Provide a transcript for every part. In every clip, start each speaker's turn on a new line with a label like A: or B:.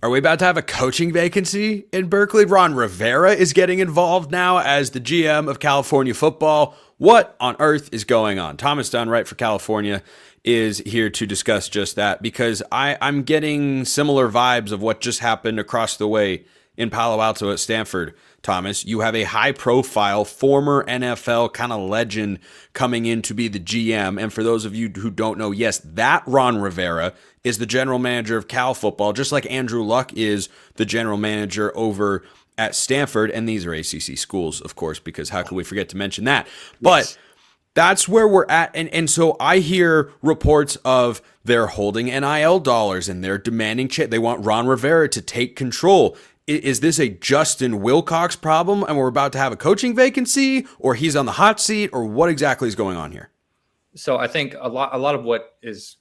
A: Are we about to have a coaching vacancy in Berkeley? Ron Rivera is getting involved now as the GM of California football. What on earth is going on? Thomas Dunn, right for California, is here to discuss just that because I'm getting similar vibes of what just happened across the way in Palo Alto at Stanford. Thomas, you have a high-profile former NFL kind of legend coming in to be the GM. And for those of you who don't know, yes, that Ron Rivera is the general manager of Cal football, just like Andrew Luck is the general manager over at Stanford. And these are ACC schools, of course, because how could we forget to mention that? Yes. But that's where we're at. And so I hear reports of they're holding NIL dollars and they're demanding they want Ron Rivera to take control. Is this a Justin Wilcox problem and we're about to have a coaching vacancy, or he's on the hot seat, or what exactly is going on here?
B: So I think a lot of what has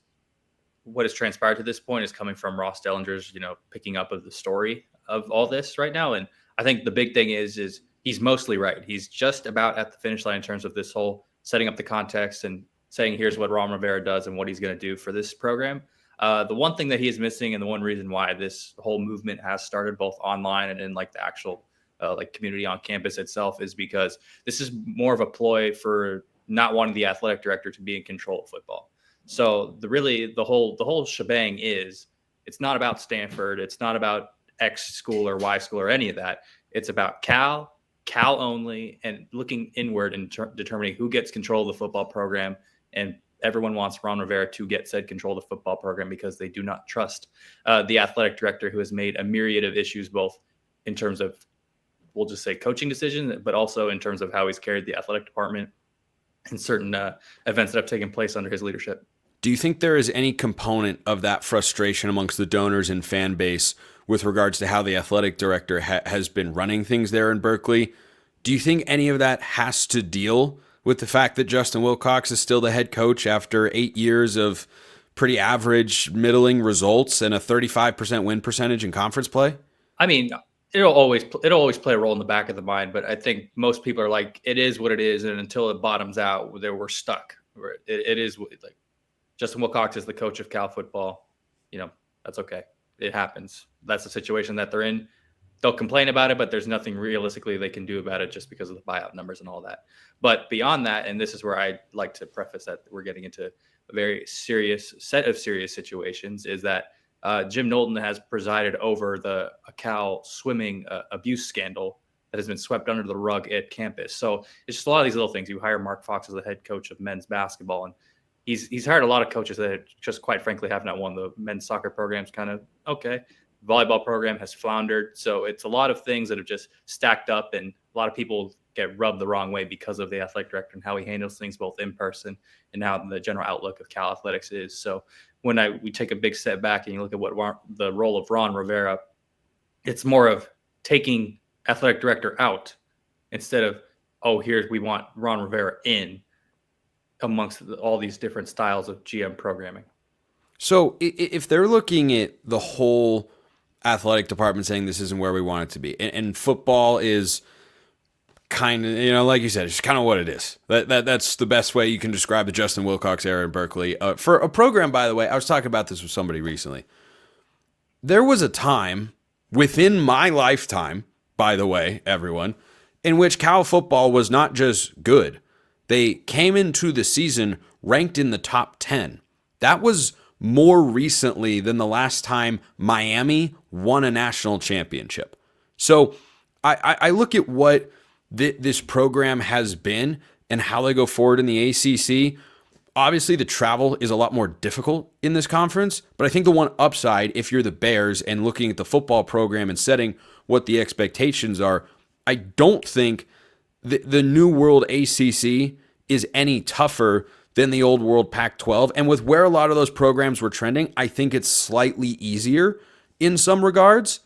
B: transpired to this point is coming from Ross Dellinger's, picking up of the story of all this right now. And I think the big thing is he's mostly right. He's just about at the finish line in terms of this whole setting up the context and saying, here's what Ron Rivera does and what he's going to do for this program. The one thing that he is missing, and the one reason why this whole movement has started both online and in like the actual community on campus itself, is because this is more of a ploy for not wanting the athletic director to be in control of football. So the whole shebang is, it's not about Stanford, it's not about X school or Y school or any of that. It's about Cal only, and looking inward and determining who gets control of the football program. And everyone wants Ron Rivera to get said control of the football program because they do not trust the athletic director, who has made a myriad of issues, both in terms of, we'll just say, coaching decisions, but also in terms of how he's carried the athletic department and certain events that have taken place under his leadership.
A: Do you think there is any component of that frustration amongst the donors and fan base with regards to how the athletic director has been running things there in Berkeley? Do you think any of that has to deal with the fact that Justin Wilcox is still the head coach after 8 years of pretty average, middling results and a 35% win percentage in conference play?
B: I mean, it'll always play a role in the back of the mind, but I think most people are like, it is what it is, and until it bottoms out, we're stuck. It is like, Justin Wilcox is the coach of Cal football. That's okay. It happens. That's the situation that they're in. They'll complain about it, but there's nothing realistically they can do about it just because of the buyout numbers and all that. But beyond that, and this is where I like to preface that we're getting into a very serious set of serious situations, is that Jim Knowlton has presided over the Cal swimming abuse scandal that has been swept under the rug at campus. So it's just a lot of these little things. You hire Mark Fox as the head coach of men's basketball, and he's hired a lot of coaches that just quite frankly have not won. The men's soccer program's kind of okay. Volleyball program has floundered. So it's a lot of things that have just stacked up, and a lot of people get rubbed the wrong way because of the athletic director and how he handles things both in person and how the general outlook of Cal athletics is. So when we take a big step back and you look at what the role of Ron Rivera, it's more of taking athletic director out instead of, we want Ron Rivera in amongst all these different styles of GM programming.
A: So if they're looking at the whole athletic department saying this isn't where we want it to be, and football is kind of, like you said, it's kind of what it is. That's the best way you can describe the Justin Wilcox era in Berkeley. For a program, by the way, I was talking about this with somebody recently. There was a time within my lifetime, by the way, everyone, in which Cal football was not just good. They came into the season ranked in the top 10. That was more recently than the last time Miami won a national championship. So I look at what this program has been and how they go forward in the ACC. Obviously, the travel is a lot more difficult in this conference, but I think the one upside, if you're the Bears and looking at the football program and setting what the expectations are, I don't think the new world ACC is any tougher than the old world Pac-12. And with where a lot of those programs were trending, I think it's slightly easier in some regards.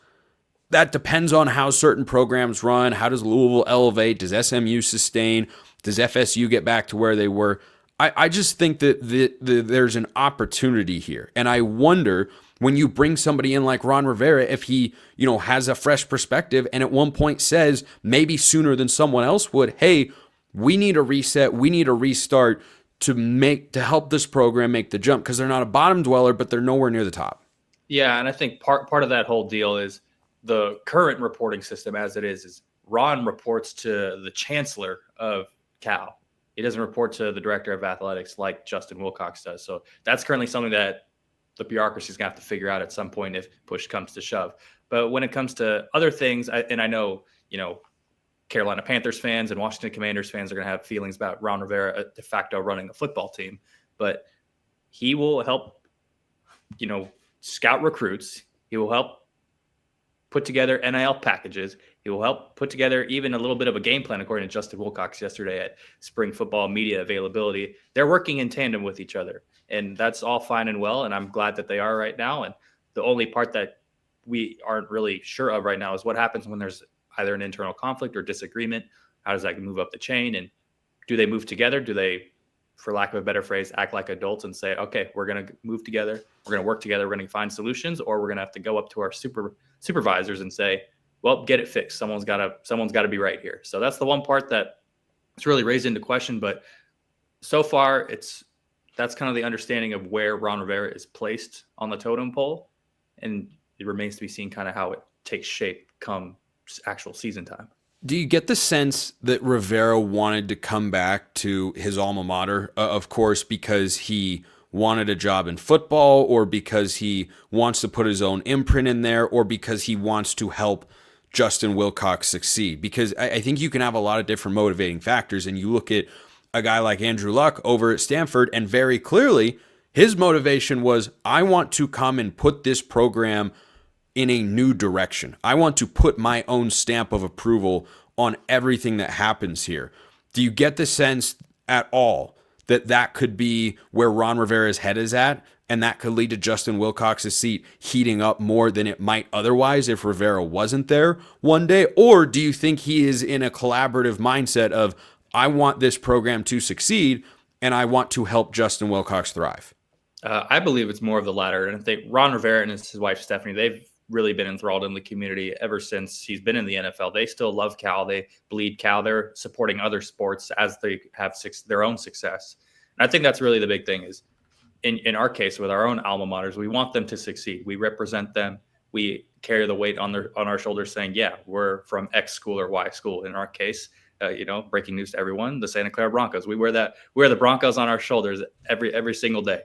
A: That depends on how certain programs run. How does Louisville elevate? Does SMU sustain? Does FSU get back to where they were? I just think that there's an opportunity here. And I wonder, when you bring somebody in like Ron Rivera, if he, has a fresh perspective and at one point says, maybe sooner than someone else would, hey, we need a reset, we need a restart to help this program make the jump, because they're not a bottom dweller, but they're nowhere near the top.
B: Yeah, and I think part of that whole deal is the current reporting system as it is Ron reports to the chancellor of Cal. He doesn't report to the director of athletics like Justin Wilcox does. So that's currently something that the bureaucracy is going to have to figure out at some point if push comes to shove. But when it comes to other things, and I know, Carolina Panthers fans and Washington Commanders fans are going to have feelings about Ron Rivera de facto running a football team, but he will help, scout recruits. He will help put together NIL packages. He will help put together even a little bit of a game plan, according to Justin Wilcox yesterday at spring football media availability. They're working in tandem with each other, and that's all fine and well, and I'm glad that they are right now. And the only part that we aren't really sure of right now is what happens when there's either an internal conflict or disagreement. How does that move up the chain? And do they move together? Do they, for lack of a better phrase, act like adults and say, okay, we're going to move together. We're going to work together. We're going to find solutions, or we're going to have to go up to our supervisors and say, well, get it fixed. Someone's got to be right here. So that's the one part that it's really raised into question. But so far, that's kind of the understanding of where Ron Rivera is placed on the totem pole. And it remains to be seen kind of how it takes shape come actual season time.
A: Do you get the sense that Rivera wanted to come back to his alma mater, of course, because he wanted a job in football, or because he wants to put his own imprint in there, or because he wants to help Justin Wilcox succeed? Because I think you can have a lot of different motivating factors, and you look at a guy like Andrew Luck over at Stanford, and very clearly his motivation was, I want to come and put this program in a new direction. I want to put my own stamp of approval on everything that happens here. Do you get the sense at all that that could be where Ron Rivera's head is at, and that could lead to Justin Wilcox's seat heating up more than it might otherwise if Rivera wasn't there one day? Or do you think he is in a collaborative mindset of, I want this program to succeed and I want to help Justin Wilcox thrive?
B: I believe it's more of the latter. And I think Ron Rivera and his wife, Stephanie, they've really been enthralled in the community ever since he's been in the NFL. They still love Cal. They bleed Cal. They're supporting other sports as they have their own success. And I think that's really the big thing is in our case with our own alma maters, we want them to succeed. We represent them. We carry the weight on our shoulders saying, yeah, we're from X school or Y school. In our case, breaking news to everyone, the Santa Clara Broncos. We wear the Broncos on our shoulders every single day.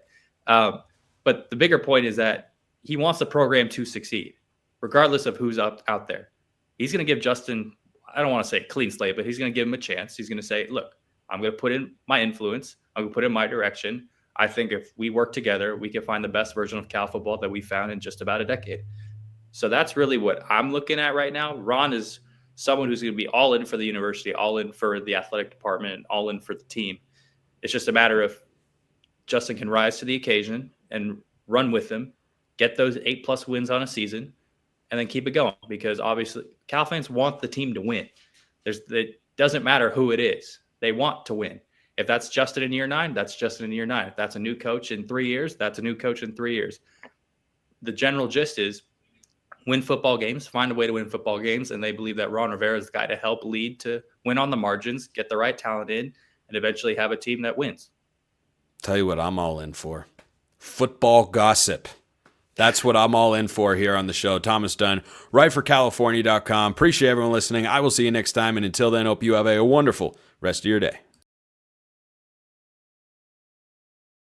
B: But the bigger point is that he wants the program to succeed, regardless of who's out there. He's going to give Justin, I don't want to say clean slate, but he's going to give him a chance. He's going to say, look, I'm going to put in my influence. I'm going to put in my direction. I think if we work together, we can find the best version of Cal football that we found in just about a decade. So that's really what I'm looking at right now. Ron is someone who's going to be all in for the university, all in for the athletic department, all in for the team. It's just a matter of Justin can rise to the occasion and run with them, get those 8+ wins on a season, and then keep it going. Because obviously Cal fans want the team to win. It doesn't matter who it is. They want to win. If that's Justin in year 9, that's Justin in year 9. If that's a new coach in 3 years, that's a new coach in 3 years. The general gist is win football games, find a way to win football games, and they believe that Ron Rivera is the guy to help lead to win on the margins, get the right talent in, and eventually have a team that wins.
A: Tell you what I'm all in for. Football gossip. That's what I'm all in for here on the show. Thomas Dunn, WriteForCalifornia.com. Appreciate everyone listening. I will see you next time, and until then, hope you have a wonderful rest of your day.